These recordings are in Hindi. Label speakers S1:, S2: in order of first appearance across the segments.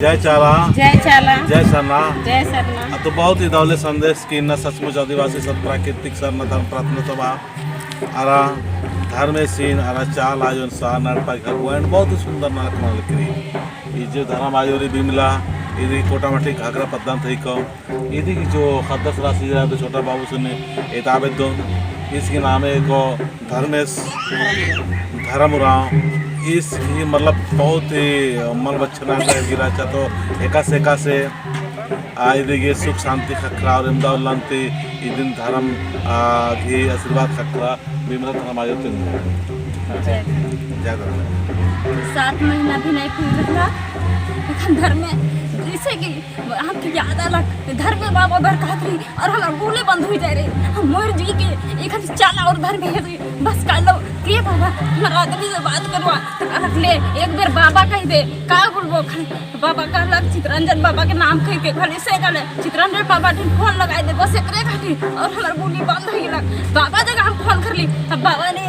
S1: जय चाला
S2: जय चाला
S1: जय सरना।
S2: जय सरना।
S1: तो बहुत ही दौले संदेश की न सचमुच आदिवासी सत प्राकृतिक सरना धर्म प्रार्थना सभा आरा धर्म सीन आरा चाल आयोजन सा नड़पा घर बहुत ही सुंदर नाटक लिखी जो धर्म आयोरी बिमला इधी कोटामठी घाघरा पद्दान थी को इधी की जो खदस राशि तो छोटा बाबू सुने एताबेद इसके नामे को धर्मेश धर्मराव इसकी मतलब बहुत ही मन बच्चना गिरा तो एका से इधे सुख शांति खखरा और इमदाउल्लांति दिन धर्म घी आशीर्वाद खखरा बिमला धर्म आयोजन
S2: 7 महीना भी नहीं खुल रहा घर में जैसे कि आपकी याद अलग घर में बाबा उधर कहत रही और हम बोले बंद हो जाए रहे हम मोर जी के एक चला और घर भेज रही बस कह लो के बाबा हमारा आदमी से बात करवा तो ले एक बार बाबा कह दे का बोलबो बाबा कहलक चित्रंजन बाबा के नाम कह के खाली से कहले चित्रंजन बाबा ने फोन लगाए दे बस एकरे खाती और हमार बोली बंद हो गेलक बाबा जगह हम फोन कर ली तब बाबा ने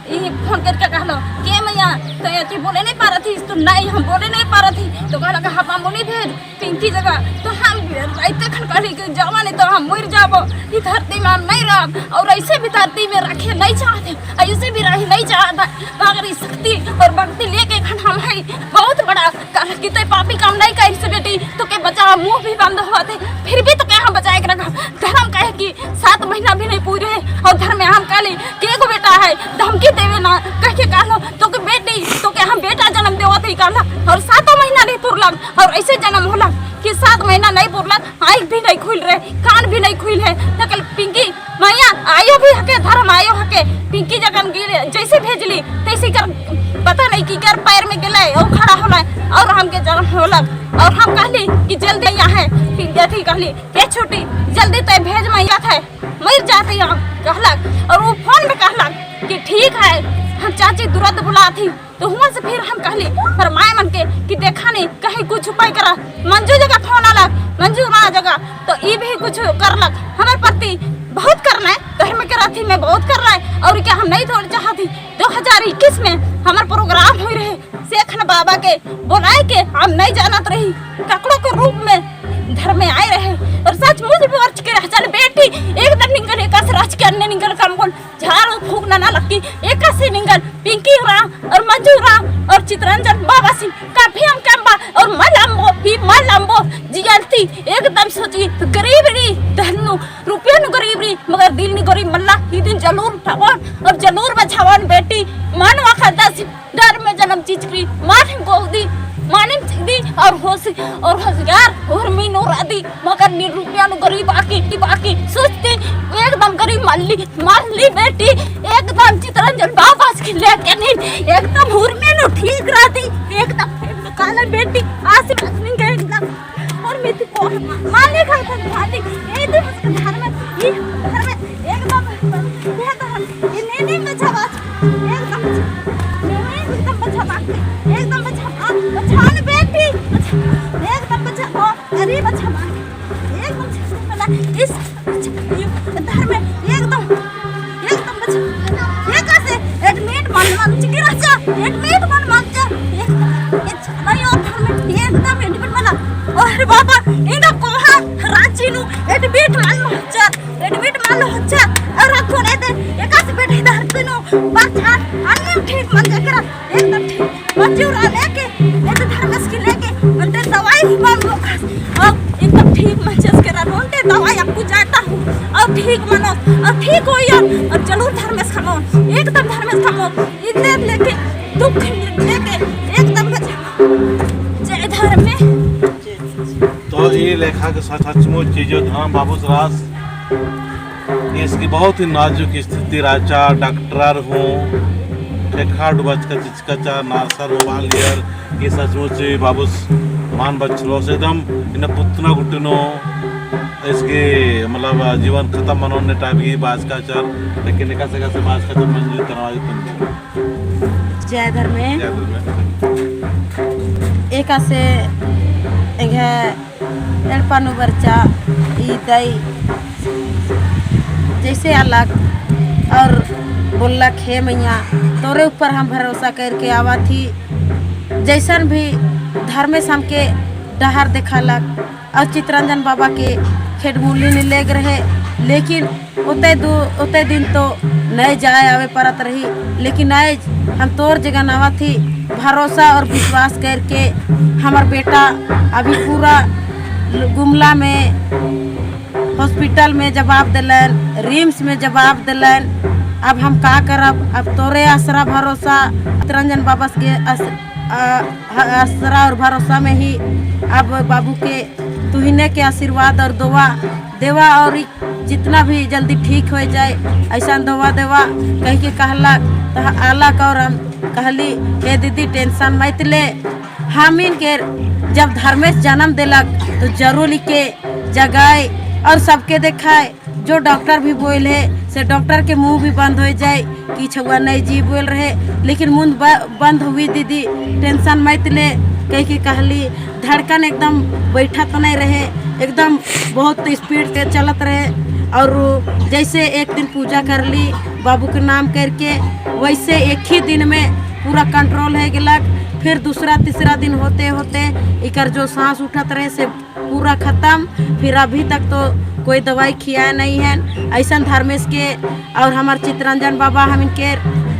S2: ये फोन करके कहलो के मैया तो ये बोले नहीं पा रही थी तो नहीं हम बोले नहीं पा रही थी तो कहला हम बोली भेज पिंकी जगह तो हम राइते खन कहली कि जावा नहीं तो हम मर जाबो ई धरती में हम नहीं रह और ऐसे भी धरती में रखे नहीं चाहते ऐसे भी रह नहीं चाहता मगर शक्ति और भक्ति लेके खन हम है बहुत बड़ा कहला कि ते पापी काम नहीं कर से बेटी तो के बचा मुंह भी बंद होते फिर भी तो के हम बचाए के रखा धर्म कहे कि 7 महीना भी नहीं पूरे और घर में हम कहली के को बेटा है धमकी देवे ना कह के कहलो तो के बेटी तो के हम बेटा जन्म देवत ही कहला और 7 महीना नहीं पुरलक और ऐसे जन्म होला कि 7 महीना नहीं पुरलक आँख भी नहीं खुल रहे कान भी नहीं खुल है तकल पिंकी मैया आयो भी हके धर्म आयो हके पिंकी जगन गिरे जैसे भेजली तैसे कर पता नहीं कि कर पैर में गेले और खड़ा होला और हमके जन्म होलक और हम कहली कि जल्दी यहाँ है पिंकी थी कहली के छोटी जल्दी तय भेज मैया थे मर जाते हम कहलक और वो फोन में कहलक कि ठीक है हम चाची तुरंत बुला थी तो हुआ से फिर हम कहली पर माए मन के कि देखा नहीं कहीं कुछ उपाय करा मंजू जगह फोन आलक मंजू ना जगह तो ये भी कुछ करलक हमारे पति बहुत करना है घर में करा थी मैं बहुत कर रहा है और क्या हम नहीं थोड़ी चाहती 2021 में हमारे प्रोग्राम हो रहे शेखन बाबा के बुलाए के हम नहीं जानत रही ककड़ों के रूप में घर में आए रहे और सच मुझे भी वर्ष के चल बेटी एकदम निकल एक रच के अन्य निकल काम बोल झाड़ फूकना ना लगती एक से निकल पिंकी राम और मंजू राम और चित्रंजन बाबा सिंह काफी हम कम्बा और मलम्बो जियलती एकदम सोची गरीब री धनु रुपया नु गरीब री मगर दिल नी गरीब मल्ला ई दिन जरूर उठावन और जरूर बचावन बेटी मन वखदा डर में जन्म चिचकरी मार गोदी माने दी और होशियार और मीनू रादी मगर नी रुपया नु गरीब बाकी सोचती एकदम गरीब मान ली बेटी एकदम चित्रंजन बाबा की लेके नहीं एकदम हुरमे नु ठीक रहती एकदम काला बेटी आशीर्वाद नहीं गए एकदम और मेरी को माने खा खाती ए दिन घर में एकदम ये नहीं बचावा एकदम बचान बेटी एकदम बचा अरे बचा एकदम इस घर में एकदम बचा ये कैसे एडमिट मन चिकिरा जा एडमिट मन जा नहीं और घर में एकदम एडमिट बना अरे बाबा इना कोहा रांची नु एडमिट मन होचा और रखो ने दे एक से बैठे इधर पे नु बच्चा अन्य ठीक मन जकरा एकदम ठीक मजूरा लेके एक धर्मस की लेके उनते दवाई भी बंद हो अब एकदम ठीक मंचस करा रोंटे दवाई आपको जाता हूं अब ठीक मनो अब ठीक हो यार अब जरूर धर्मस खाओ एकदम धर्मस खाओ इतने लेके दुख लेके एकदम जय धर्म में
S1: तो ये लेखा के सचमुच चीजों धाम बाबू रास इसकी बहुत ही नाजुक स्थिति राजा डॉक्टर हूँ ठेका डुबच का चिचका नारसर वालियर ये सचमुच बाबूस मान बच्चों से एकदम इन्हें पुतना गुटनो इसके मतलब जीवन खत्म मनोने टाइप की बाज का चर लेकिन कैसे बाज का चर मंजूर करवाई तुम
S2: जय धर्म एक से एड़पानु बच्चा ई दई जैसे अलग और बोलक हे मैया तोरे ऊपर हम भरोसा करके आवा थी जैसन भी धर्मेश हमके
S3: डहार देखालक और चितरंजन बाबा के खेडमूली ने लेग रहे, लेकिन उते दिन तो नहीं जाए आवे परत रही। लेकिन आज हम तोर जगह नवा थी भरोसा और विश्वास करके हमार बेटा अभी पूरा गुमला में हॉस्पिटल में जवाब दिलन, रिम्स में जवाब दिलन। अब हम का करब, अब तोरे आसरा भरोसा चितरंजन बाबा के आसरा और भरोसा में ही अब बाबू के तुहिने के आशीर्वाद और दुआ देवा और जितना भी जल्दी ठीक हो जाए ऐसा दुआ देवा कह के कहला तो आलक। और हम कहली हे दीदी टेंशन मत ले, हामिन के जब धर्मेश जन्म दिलक तो जरूर के जगाए और सबके दिखाए। जो डॉक्टर भी बोले से डॉक्टर के मुंह भी बंद हो जाए कि छुआ नहीं जी बोल रहे, लेकिन मुंह बंद हुई दीदी टेंशन मत ले कह के कहली। धड़कन एकदम बैठा तो नहीं रहे, एकदम बहुत स्पीड के चलत रहे। और जैसे एक दिन पूजा कर ली बाबू के नाम करके, वैसे एक ही दिन में पूरा कंट्रोल है गलक। फिर दूसरा तीसरा दिन होते होते इकर जो सांस उठत रहे से पूरा ख़त्म। फिर अभी तक तो कोई दवाई खिया नहीं है। ऐसा धर्मेश के और हमारे चितरंजन बाबा हम इनके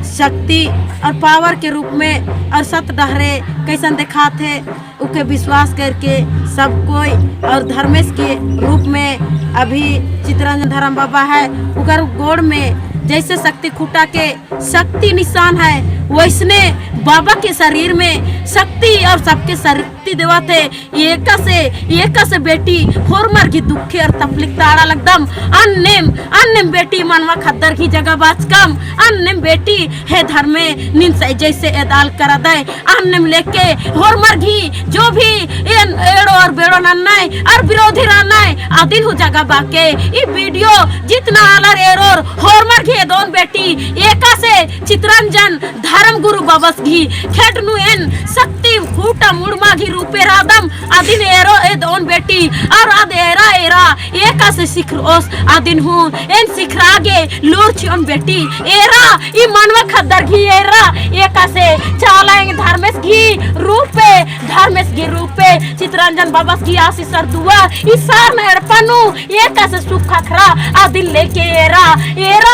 S3: शक्ति और पावर के रूप में और सत डहरे कैसन दिखाते उके विश्वास करके सब कोई। और धर्मेश के रूप में अभी चितरंजन धर्म बाबा है, उकर गोड़ में जैसे शक्ति खूटा के शक्ति निशान है, वैसने बाबा के शरीर में शक्ति और सबके शक्ति देवा थे। एक से बेटी होरमर की दुखे और तकलीफ ताड़ा लगदम अन्नेम बेटी मनवा खद्दर की जगह बाज कम अन्नेम बेटी है धर्मे निंद जैसे एदाल करा दे अन्नेम लेके होरमर घी जो भी एड़ो और बेड़ो नन्नाय और विरोधी रन्नाय आदिल हो जगह बाके ये वीडियो जितना आलर एरोर होरमर घी दोन बेटी एका से चितरंजन धर्म गुरु बाबस घी खेटनु एन शक्ति फूटा मुड़मा घी रूपे रादम आदिन एरो ए दोन बेटी और आद एरा एका से सिखरोस आदिन हूँ एन सिखरागे लोर छियन बेटी एरा ई मनवा खद्दर घी एरा एका से चालाएंगे धर्मेश घी रूपे चितरंजन बाबस घी आशीष और दुआ ई सार नहर पनु एका से सुख खखरा आदिन लेके एरा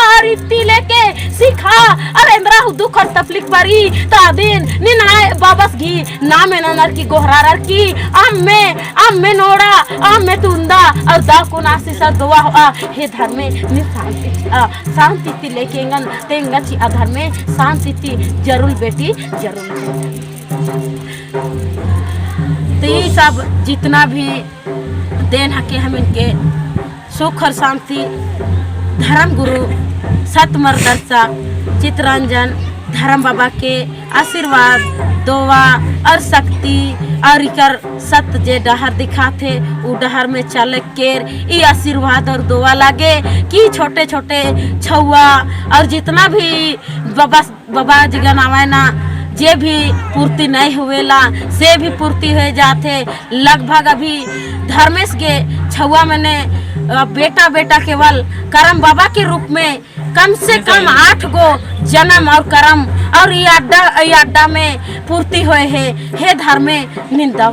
S3: और इत्ती लेके सिखा और इंद्रा दुख और तकलीफ बरी तादिन निनाए बाबस घी नामे ननर की गोहरार की आम में नोड़ा आम में तुंदा और दा को आशीष और दुआ हे धर्मे नि शांति लेके तेंगा ची अधर में शांति जरूर बेटी जरूर। तो ये सब जितना भी देन हके हम इनके सुख और शांति धर्म गुरु सतमर्दर्शा चितरंजन धर्म बाबा के आशीर्वाद दुआ और शक्ति और इकर सत जे डहर दिखाते उ डहर में चल के ई आशीर्वाद और दुआ लागे कि छोटे छोटे छुआ और जितना भी बाबा जगन आवे ना जे भी पूर्ति नहीं हुएला से भी पूर्ति हो जाते। लगभग अभी धर्मेश के छुआ मैंने बेटा केवल करम बाबा के रूप में कम से कम 8 गो जन्म और कर्म और ये अड्डा में पूर्ति हुए है। हे धर्मे निंदा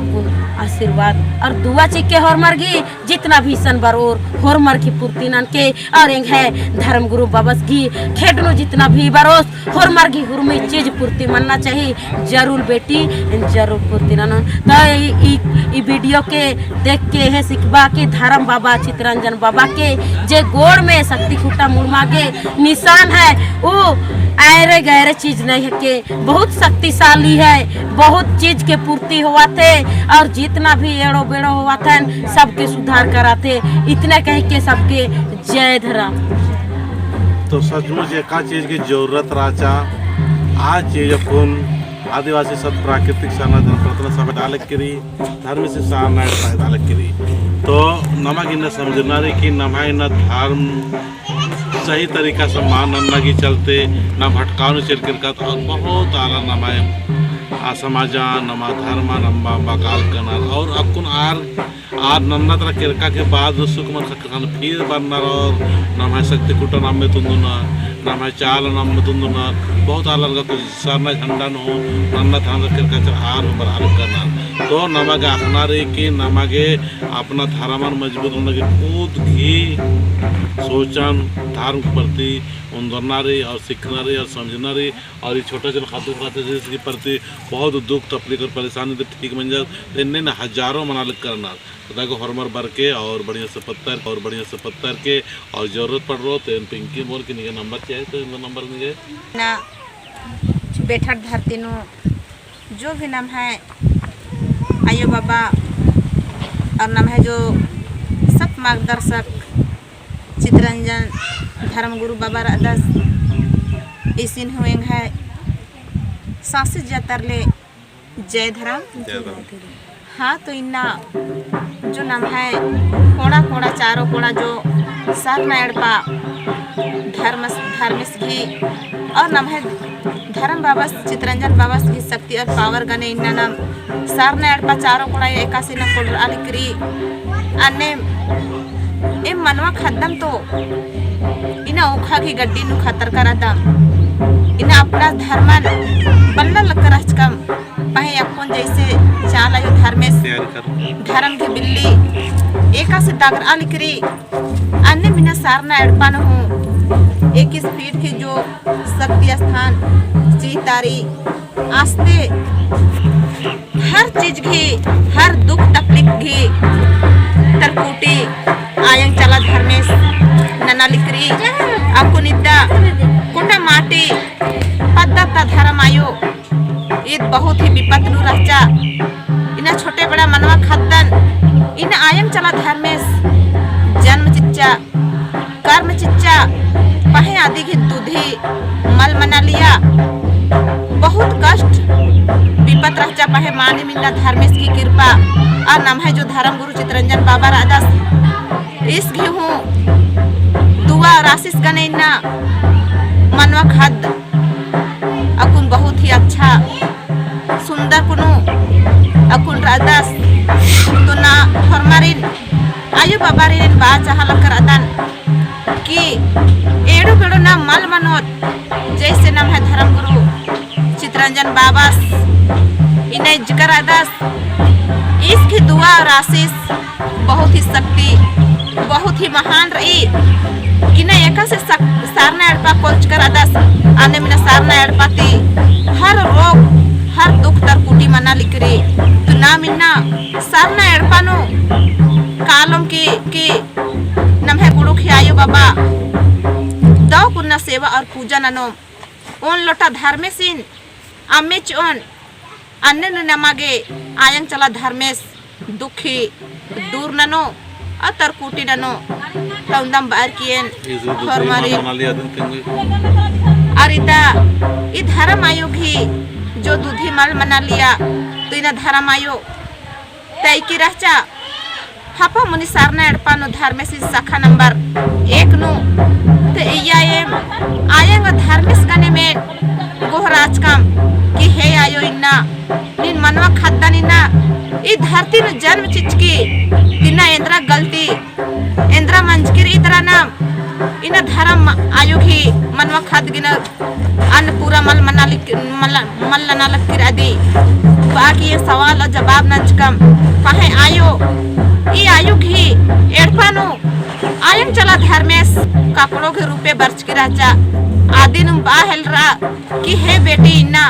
S3: आशीर्वाद और दुआ चिके होरमर की जितना भी सन बरोर होरमर की पूर्ति नन के और एक है धर्म गुरु बाबस की खेडनो जितना भी बरोस होरमर की हुरमी चीज पूर्ति मानना चाहिए जरूर बेटी जरूर पूर्ति नन। तो ई वीडियो के देख के है सिखबा के धर्म बाबा चितरंजन बाबा के जे गोड़ में शक्ति खूटा मुड़मा के निशान है वो ऐरे गहरे चीज नहीं है के बहुत शक्तिशाली है, बहुत चीज के पूर्ति हुआ थे और जितना भी एड़ो बेड़ो हुआ था सबके सुधार कराते। इतने कह के सबके जय धर्म।
S1: तो सचमुच एका चीज की जरूरत राचा आज चीज अपन आदिवासी सब प्राकृतिक सनातन प्रतन सब डालक करी धर्म से सामना डालक करी तो नमक इन समझना रही कि नमा इन धर्म सही तरीका से मान अन्ना की चलते न भटकाव चल कर और बहुत आला नमाय असमाजा नमा धर्म नम्बा बकाल कनार और अकुन आर नन्ना तरह किरका के बाद सुख मन सकन फिर बनना और नमा शक्ति कुटा नाम में तुंदुना नम चाल नम दुंदु न बहुत आलन का सरना झंडा नो नन्ना थान रखकर का हार बर हाल करना तो नमगे अपनारे की नमगे अपना धर्मन मजबूत होने के खुद ही सोचन धर्म के प्रति उन्दरनारी और सीखनारी और समझनारी और ये छोटा छोटा खाते खाते जिसके प्रति बहुत दुख तकलीफ और परेशानी तो ठीक बन जाए इन्हें हजारों मना करना तो हरमर भर के और बढ़िया से पत्थर के और जरूरत पड़ रहा तो पिंकी बोल के निके नंबर चाहिए तो इनका नंबर निके
S4: ना बैठक धरती नो जो भी नाम है आयो बाबा और नाम है जो सत मार्गदर्शक चितरंजन धर्मगुरु बाबा रादास इसिन हुए है सासे जतरले जय धर्म हाँ तो इन्ना जो नाम है कोड़ा कोड़ा चारों कोड़ा जो सात नायड़पा धर्मेश घी और नाम है धर्म बाबा चितरंजन बाबा की शक्ति और पावर गने इन्ना नाम सार नायड़पा चारों कोड़ा एकासी न कोड़ आलिक्री अन्य ए मनवा खदम तो इना ओखा की गड्डी नु खतर कराता इना अपना धर्मन बल्ला लग कम पहे अपन जैसे चाल आयो धर्मेश धर्म की बिल्ली एका से दागर आलिक्री अन्य बिना सारना एड़पान हूँ एक स्पीड की जो शक्ति स्थान चीतारी आस्ते हर चीज की हर दुख तकलीफ की तरकुटी आयंग चला धर्मेश नना लिक्री आपको निद्दा कुंडा माटी पद्धत धर्म आयो ये बहुत ही विपत्त नु रचा इना छोटे बड़ा मनवा खद्दन इन आयंग चला धर्मेश जन्म चिच्चा कर्म चिच्चा पहे आदि की दूधी मल मना लिया बहुत कष्ट विपत रचा पहे मानी मिलना धर्मेश की कृपा और नाम है जो धर्म गुरु चितरंजन बाबा रादास इस घी हूँ दुआ और आशीष गने इन्ना मनवा खद अकुन बहुत ही अच्छा सुंदर कुनु अकुन रादास तो ना फरमारिन आयु बाबा रिन बा चाह लकर अदन कि एड़ो बेड़ो ना मल मनोत जैसे नाम है धर्म गुरु चितरंजन बाबा इन्हें जिक्र आदास इसकी दुआ और आशीष बहुत ही शक्ति बहुत ही महान रही इन्हें एक से सारना एड़पा कोच कर आदास आने मिना सारना एड़पाती हर रोग हर दुख तर कुटी मना लिखरी तो ना मिलना सारना एड़पानो कालम की नम है गुरु खियायो बाबा दो पुन्ना सेवा और पूजा ननो ओन लोटा धर्मेशिन अमेच ओन अन्य नमागे आयंग चला धर्मेश दुखी दूर ननो अतर कुटी ननो तंदम बार कियन फरमारी अरिता इ धर्म आयो भी जो दूधी मल मना लिया तो इना धर्म आयो तय की रहचा हापा मुनि सारना एड़पानो धर्मेश शाखा नंबर 1 नु तो आयंग धर्मेश गने में गोहराज काम कि हे आयो इन्ना निन मनवा खद्दा निना ई धरती नु जन्म चिचकी तिना इंद्रा गलती इंद्रा मंजकिर इतरा नाम इना धर्म आयो ही मनवा खद गिना अन्न पूरा मल मना मल लना लकीर आदि बाकी ये सवाल और जवाब नंचकम पहे आयो ई आयु ही एड़पानो आयम चला धर्मेश काकड़ों के रूपे बर्च की राजा आदि नु बाहल रा कि हे बेटी इन्ना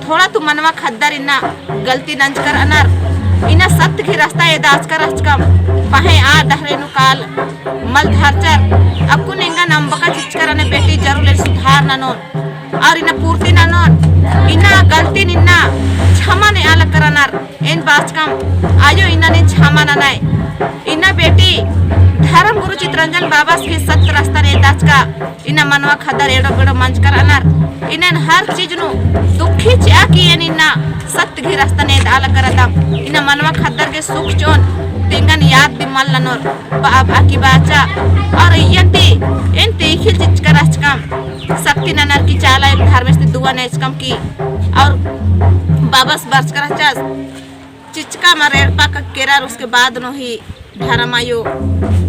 S4: थोड़ा तू मनवा खद्दर इन्ना गलती नंच कर अनर इना सत्य की रास्ता ये दास कर रचकम पहे आ दहरे नु काल मल धरचर अक्कु नेंगा नंबका चिचकर ने बेटी जरूर ले सुधार ननोन और इना पूर्ति ननोन इना गलती निन्ना क्षमा ने आल करनर इन बाचकम आयो इना ने क्षमा ननाय इना बेटी धर्म गुरु चितरंजन बाबा के सत्य रास्ता ने दाच का इना मनवा खदर एड़ो बेड़ो मंच कर अनर इनन हर चीज नु दुखी चा की इना सत्य की रास्ता ने दाल करता इना मनवा खदर के सुख चोन तेंगन याद दिमल ननोर बाबा की बाचा और यंती इन तेखिल चिच कर अचकम शक्ति ननर की चाला एक धर्मेश दुआ ने इसकम की और बाबस बर्च कर चस चिचका मरेड़पा का केरार उसके बाद नो ही ढारमायो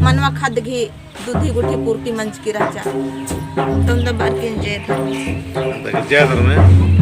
S4: मनवा खाद घी दूधी गुठी पूर्ति मंच की राजा तुम तो बार के जय धर्म
S1: जय धर्म